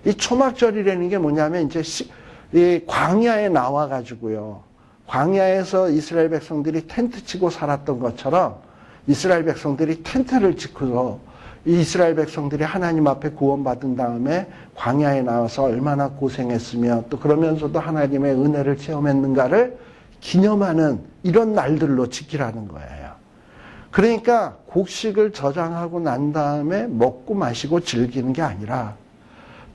이 초막절이라는 게 뭐냐면 이제 이 광야에 나와가지고요. 광야에서 이스라엘 백성들이 텐트 치고 살았던 것처럼 이스라엘 백성들이 텐트를 치고서 이스라엘 백성들이 하나님 앞에 구원받은 다음에 광야에 나와서 얼마나 고생했으며 또 그러면서도 하나님의 은혜를 체험했는가를 기념하는 이런 날들로 지키라는 거예요. 그러니까 곡식을 저장하고 난 다음에 먹고 마시고 즐기는 게 아니라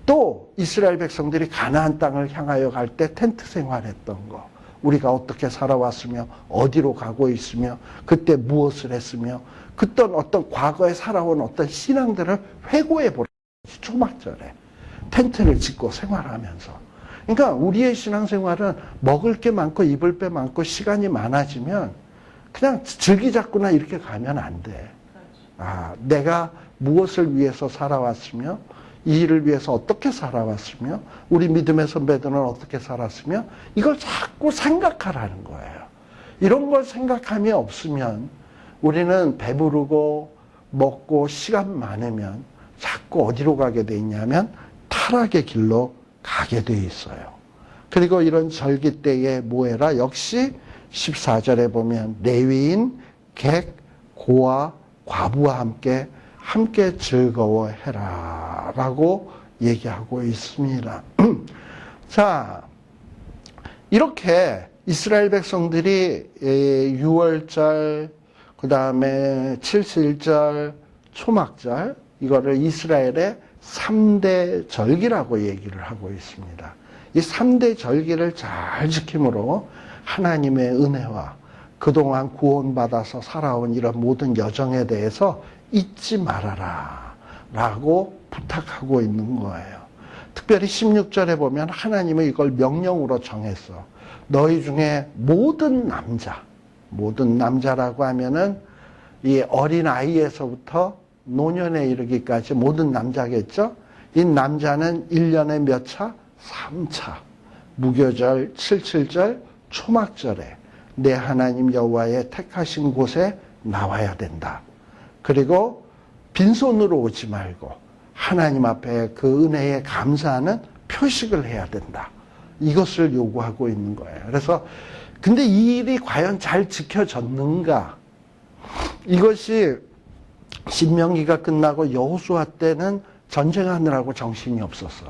또 이스라엘 백성들이 가나안 땅을 향하여 갈 때 텐트 생활했던 거, 우리가 어떻게 살아왔으며 어디로 가고 있으며 그때 무엇을 했으며 그때 어떤 과거에 살아온 어떤 신앙들을 회고해 보라. 초막절에 텐트를 짓고 생활하면서. 그러니까 우리의 신앙생활은 먹을 게 많고 입을 게 많고 시간이 많아지면 그냥 즐기자꾸나 이렇게 가면 안 돼. 내가 무엇을 위해서 살아왔으며 이 일을 위해서 어떻게 살아왔으며 우리 믿음의 선배들은 어떻게 살았으며 이걸 자꾸 생각하라는 거예요. 이런 걸 생각함이 없으면 우리는 배부르고 먹고 시간 많으면 자꾸 어디로 가게 돼 있냐면 타락의 길로 가게 돼 있어요. 그리고 이런 절기 때에 뭐 해라? 역시 14절에 보면 레위인, 객, 고아, 과부와 함께 즐거워해라 라고 얘기하고 있습니다. 자, 이렇게 이스라엘 백성들이 6월절, 그 다음에 7일절, 초막절, 이거를 이스라엘의 3대 절기라고 얘기를 하고 있습니다. 이 3대 절기를 잘 지킴으로 하나님의 은혜와 그동안 구원받아서 살아온 이런 모든 여정에 대해서 잊지 말아라 라고 부탁하고 있는 거예요. 특별히 16절에 보면 하나님은 이걸 명령으로 정했어. 너희 중에 모든 남자라고 하면은 이 어린 아이에서부터 노년에 이르기까지 모든 남자겠죠? 이 남자는 1년에 몇 차? 3차. 무교절, 77절, 초막절에 내 하나님 여호와의 택하신 곳에 나와야 된다. 그리고 빈손으로 오지 말고 하나님 앞에 그 은혜에 감사하는 표식을 해야 된다. 이것을 요구하고 있는 거예요. 그래서 근데 이 일이 과연 잘 지켜졌는가? 이것이 신명기가 끝나고 여호수아 때는 전쟁하느라고 정신이 없었어.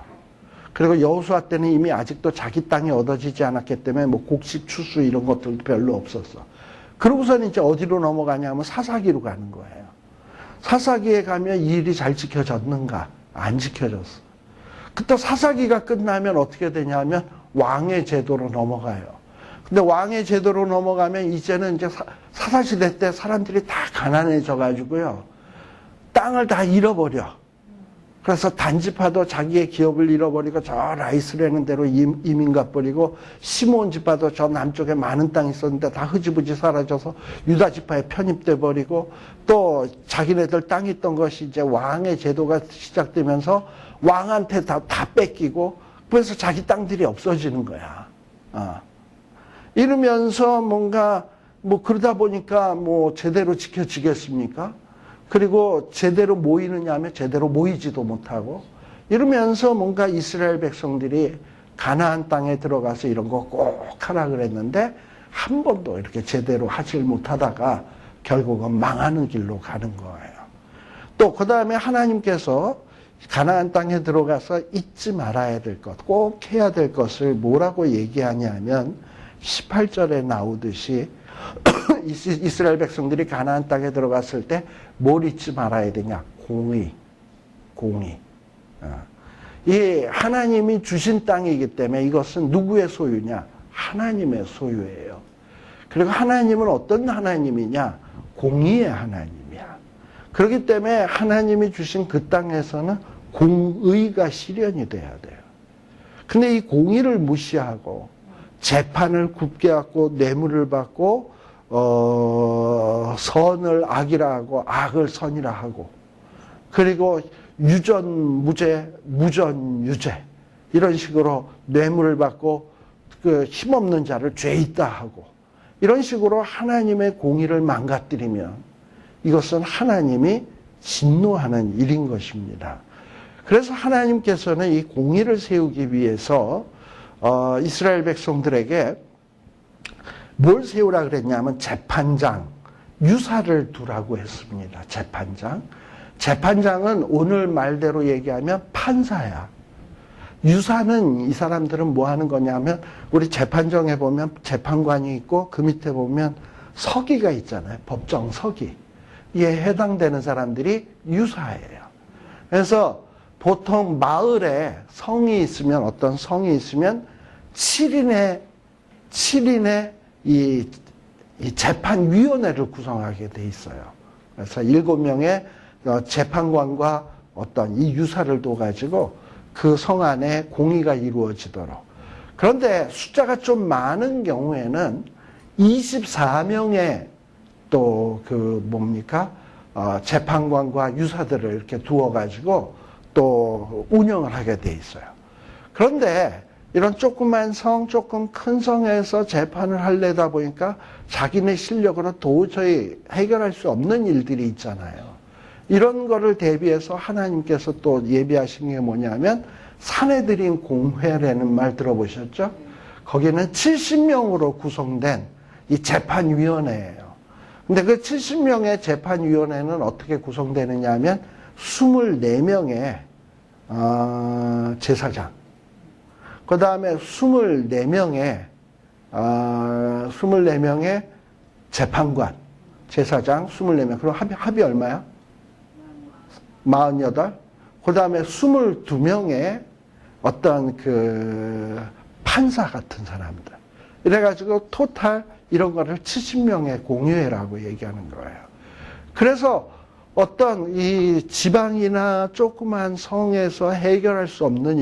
그리고 여호수아 때는 이미 아직도 자기 땅이 얻어지지 않았기 때문에 뭐 곡식 추수 이런 것들도 별로 없었어. 그러고서는 이제 어디로 넘어가냐면 사사기로 가는 거예요. 사사기에 가면 이 일이 잘 지켜졌는가? 안 지켜졌어. 그때 사사기가 끝나면 어떻게 되냐면 왕의 제도로 넘어가요. 근데 왕의 제도로 넘어가면 이제는 이제 사사시대 때 사람들이 다 가난해져 가지고요. 땅을 다 잃어버려. 그래서 단지파도 자기의 기업을 잃어버리고 저 라이스라는 데로 이민 가버리고 시몬 지파도 저 남쪽에 많은 땅이 있었는데 다 흐지부지 사라져서 유다 지파에 편입돼 버리고 또 자기네들 땅이 있던 것이 이제 왕의 제도가 시작되면서 왕한테 다 뺏기고 그래서 자기 땅들이 없어지는 거야. 이러면서 뭔가 뭐 그러다 보니까 뭐 제대로 지켜지겠습니까? 그리고 제대로 모이느냐 하면 제대로 모이지도 못하고 이러면서 뭔가 이스라엘 백성들이 가나안 땅에 들어가서 이런 거 꼭 하라 그랬는데 한 번도 이렇게 제대로 하질 못하다가 결국은 망하는 길로 가는 거예요. 또 그 다음에 하나님께서 가나안 땅에 들어가서 잊지 말아야 될 것, 꼭 해야 될 것을 뭐라고 얘기하냐면 18절에 나오듯이 이스라엘 백성들이 가나안 땅에 들어갔을 때 뭘 잊지 말아야 되냐? 공의. 이 하나님이 주신 땅이기 때문에 이것은 누구의 소유냐? 하나님의 소유예요. 그리고 하나님은 어떤 하나님이냐? 공의의 하나님이야. 그렇기 때문에 하나님이 주신 그 땅에서는 공의가 실현이 돼야 돼요. 근데 이 공의를 무시하고 재판을 굽게 하고 뇌물을 받고 선을 악이라 하고 악을 선이라 하고 그리고 유전 무죄, 무전 유죄 이런 식으로 뇌물을 받고 그 힘없는 자를 죄 있다 하고 이런 식으로 하나님의 공의를 망가뜨리면 이것은 하나님이 진노하는 일인 것입니다. 그래서 하나님께서는 이 공의를 세우기 위해서 이스라엘 백성들에게 뭘 세우라 그랬냐면 재판장, 유사를 두라고 했습니다. 재판장. 재판장은 오늘 말대로 얘기하면 판사야. 유사는 이 사람들은 뭐 하는 거냐면 우리 재판정에 보면 재판관이 있고 그 밑에 보면 서기가 있잖아요. 법정 서기. 이에 해당되는 사람들이 유사예요. 그래서 보통 마을에 성이 있으면 어떤 성이 있으면 7인의 이 재판위원회를 구성하게 돼 있어요. 그래서 7명의 재판관과 어떤 이 유사를 둬가지고 그 성 안에 공의가 이루어지도록. 그런데 숫자가 좀 많은 경우에는 24명의 또 재판관과 유사들을 이렇게 두어가지고 또 운영을 하게 돼 있어요. 그런데 이런 조그만 성, 조금 큰 성에서 재판을 하려다 보니까 자기네 실력으로 도저히 해결할 수 없는 일들이 있잖아요. 이런 거를 대비해서 하나님께서 또 예비하신 게 뭐냐면 사내들인 공회라는 말 들어보셨죠? 거기는 70명으로 구성된 이 재판위원회예요. 근데 그 70명의 재판위원회는 어떻게 구성되느냐 하면 24명의 제사장, 그 다음에 24명의 재판관, 제사장 24명. 그럼 합이 얼마야? 48. 그 다음에 22명의 어떤 그 판사 같은 사람들. 이래가지고 토탈 이런 거를 70명의 공회라고 얘기하는 거예요. 그래서 어떤 이 지방이나 조그만 성에서 해결할 수 없는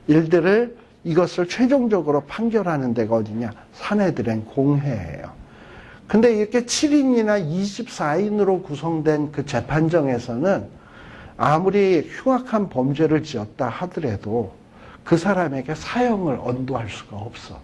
일들을 이것을 최종적으로 판결하는 데가 어디냐? 사내들의 공회예요. 근데 이렇게 7인이나 24인으로 구성된 그 재판정에서는 아무리 흉악한 범죄를 지었다 하더라도 그 사람에게 사형을 언도할 수가 없어.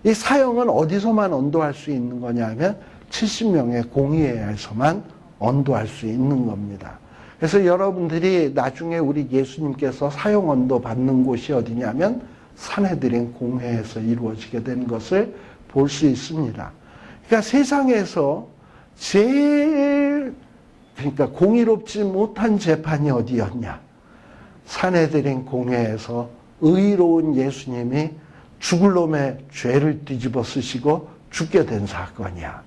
이 사형은 어디서만 언도할 수 있는 거냐면 70명의 공의회에서만 언도할 수 있는 겁니다. 그래서 여러분들이 나중에 우리 예수님께서 사형 언도 받는 곳이 어디냐면 산헤드린 공회에서 이루어지게 된 것을 볼 수 있습니다. 그러니까 세상에서 제일 그러니까 공의롭지 못한 재판이 어디였냐? 산헤드린 공회에서 의로운 예수님이 죽을 놈의 죄를 뒤집어 쓰시고 죽게 된 사건이야.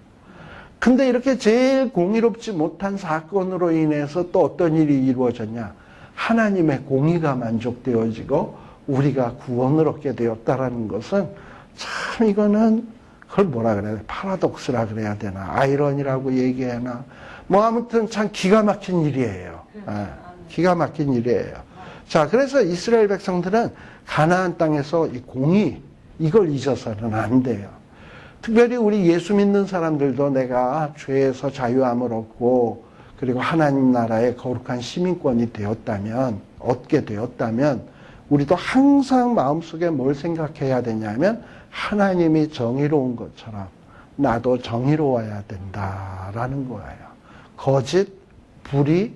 근데 이렇게 제일 공의롭지 못한 사건으로 인해서 또 어떤 일이 이루어졌냐? 하나님의 공의가 만족되어지고 우리가 구원을 얻게 되었다라는 것은 참 이거는 그걸 뭐라 그래야 돼? 파라독스라 그래야 되나? 아이러니라고 얘기하나? 뭐 아무튼 참 기가 막힌 일이에요. 기가 막힌 일이에요. 자, 그래서 이스라엘 백성들은 가나안 땅에서 이 공의, 이걸 잊어서는 안 돼요. 특별히 우리 예수 믿는 사람들도 내가 죄에서 자유함을 얻고 그리고 하나님 나라의 거룩한 시민권이 얻게 되었다면 우리도 항상 마음속에 뭘 생각해야 되냐면 하나님이 정의로운 것처럼 나도 정의로워야 된다라는 거예요. 거짓, 불의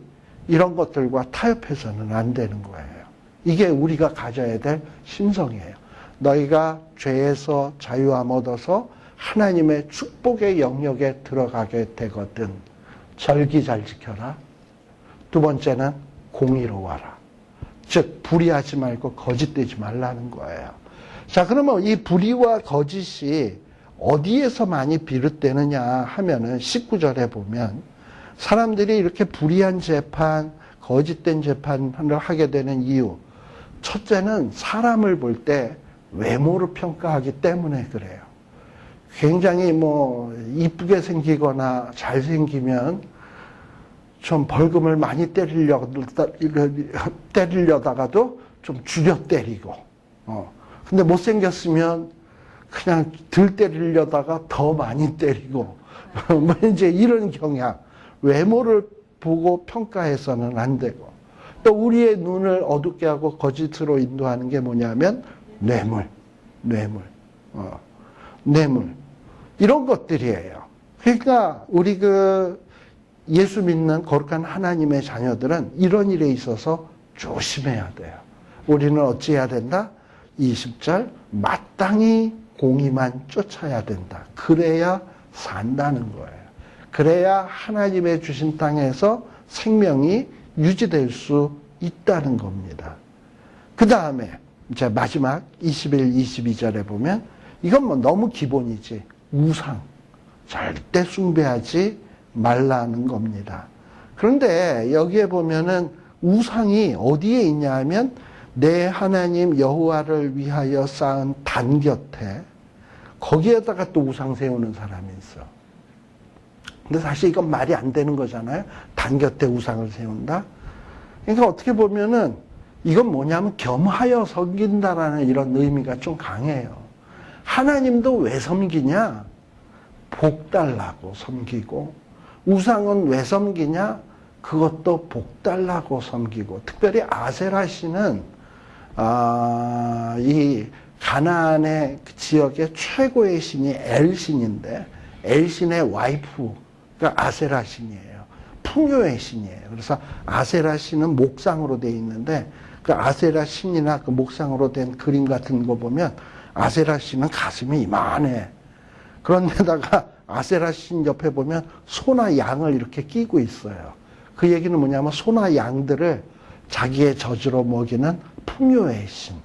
이런 것들과 타협해서는 안 되는 거예요. 이게 우리가 가져야 될 심성이에요. 너희가 죄에서 자유함 얻어서 하나님의 축복의 영역에 들어가게 되거든. 절기 잘 지켜라. 두 번째는 공의로워라. 즉 불의하지 말고 거짓되지 말라는 거예요. 자, 그러면 이 불의와 거짓이 어디에서 많이 비롯되느냐 하면은 19절에 보면 사람들이 이렇게 불의한 재판, 거짓된 재판을 하게 되는 이유. 첫째는 사람을 볼 때 외모를 평가하기 때문에 그래요. 굉장히 뭐 이쁘게 생기거나 잘생기면 좀 벌금을 많이 때리려다가도 좀 줄여 때리고, 근데 못생겼으면 그냥 덜 때리려다가 더 많이 때리고, 뭐 이제 이런 경향. 외모를 보고 평가해서는 안 되고, 또 우리의 눈을 어둡게 하고 거짓으로 인도하는 게 뭐냐면 뇌물. 이런 것들이에요. 그러니까 우리 예수 믿는 거룩한 하나님의 자녀들은 이런 일에 있어서 조심해야 돼요. 우리는 어찌해야 된다? 20절, 마땅히 공의만 쫓아야 된다. 그래야 산다는 거예요. 그래야 하나님의 주신 땅에서 생명이 유지될 수 있다는 겁니다. 그 다음에 이제 마지막 21, 22절에 보면 이건 뭐 너무 기본이지. 우상. 절대 숭배하지 말라는 겁니다. 그런데 여기에 보면은 우상이 어디에 있냐 하면 내 하나님 여호와를 위하여 쌓은 단 곁에 거기에다가 또 우상 세우는 사람이 있어. 근데 사실 이건 말이 안 되는 거잖아요. 단 곁에 우상을 세운다. 그러니까 어떻게 보면은 이건 뭐냐면 겸하여 섬긴다라는 이런 의미가 좀 강해요. 하나님도 왜 섬기냐? 복 달라고 섬기고, 우상은 왜 섬기냐? 그것도 복 달라고 섬기고, 특별히 아세라 신은 이 가나안의 그 지역의 최고의 신이 엘신인데, 엘신의 와이프가 아세라 신이에요. 풍요의 신이에요. 그래서 아세라 신은 목상으로 되어 있는데, 그 아세라 신이나 그 목상으로 된 그림 같은 거 보면 아세라 신은 가슴이 이만해. 그런데다가 아세라 신 옆에 보면 소나 양을 이렇게 끼고 있어요. 그 얘기는 뭐냐면 소나 양들을 자기의 젖으로 먹이는 풍요의 신.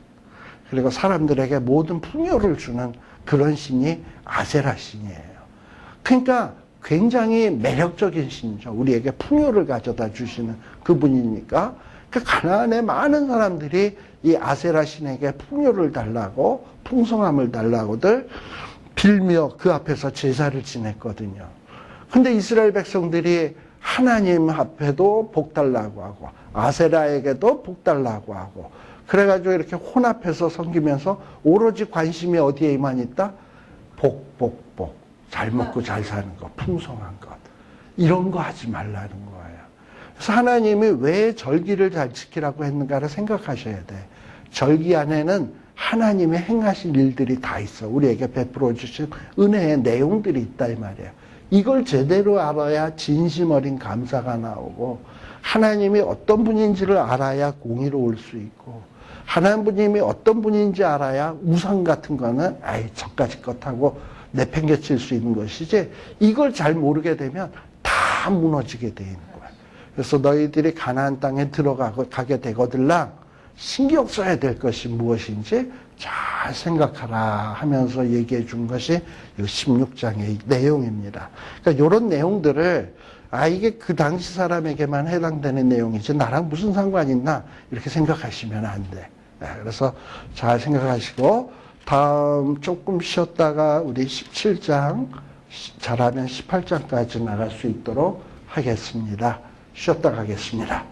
그리고 사람들에게 모든 풍요를 주는 그런 신이 아세라 신이에요. 그러니까 굉장히 매력적인 신이죠. 우리에게 풍요를 가져다 주시는 그분이니까. 그 가나안의 많은 사람들이 이 아세라 신에게 풍요를 달라고, 풍성함을 달라고들 빌며 그 앞에서 제사를 지냈거든요. 근데 이스라엘 백성들이 하나님 앞에도 복 달라고 하고 아세라에게도 복 달라고 하고 그래가지고 이렇게 혼합해서 섬기면서 오로지 관심이 어디에만 있다? 복. 잘 먹고 잘 사는 것, 풍성한 것. 이런 거 하지 말라는 거예요. 그래서 하나님이 왜 절기를 잘 지키라고 했는가를 생각하셔야 돼. 절기 안에는 하나님의 행하신 일들이 다 있어. 우리에게 베풀어 주신 은혜의 내용들이 있다 이 말이에요. 이걸 제대로 알아야 진심 어린 감사가 나오고 하나님이 어떤 분인지를 알아야 공의로울 수 있고 하나님이 어떤 분인지 알아야 우상 같은 거는 아이 저까지 것하고 내팽개칠 수 있는 것이지 이걸 잘 모르게 되면 다 무너지게 돼 있는 거야. 그래서 너희들이 가나안 땅에 들어가게 되거들랑 신경 써야 될 것이 무엇인지 잘 생각하라 하면서 얘기해 준 것이 이 16장의 내용입니다. 그러니까 이런 내용들을 이게 그 당시 사람에게만 해당되는 내용이지 나랑 무슨 상관이 있나 이렇게 생각하시면 안 돼. 그래서 잘 생각하시고 다음 조금 쉬었다가 우리 17장 잘하면 18장까지 나갈 수 있도록 하겠습니다. 쉬었다 가겠습니다.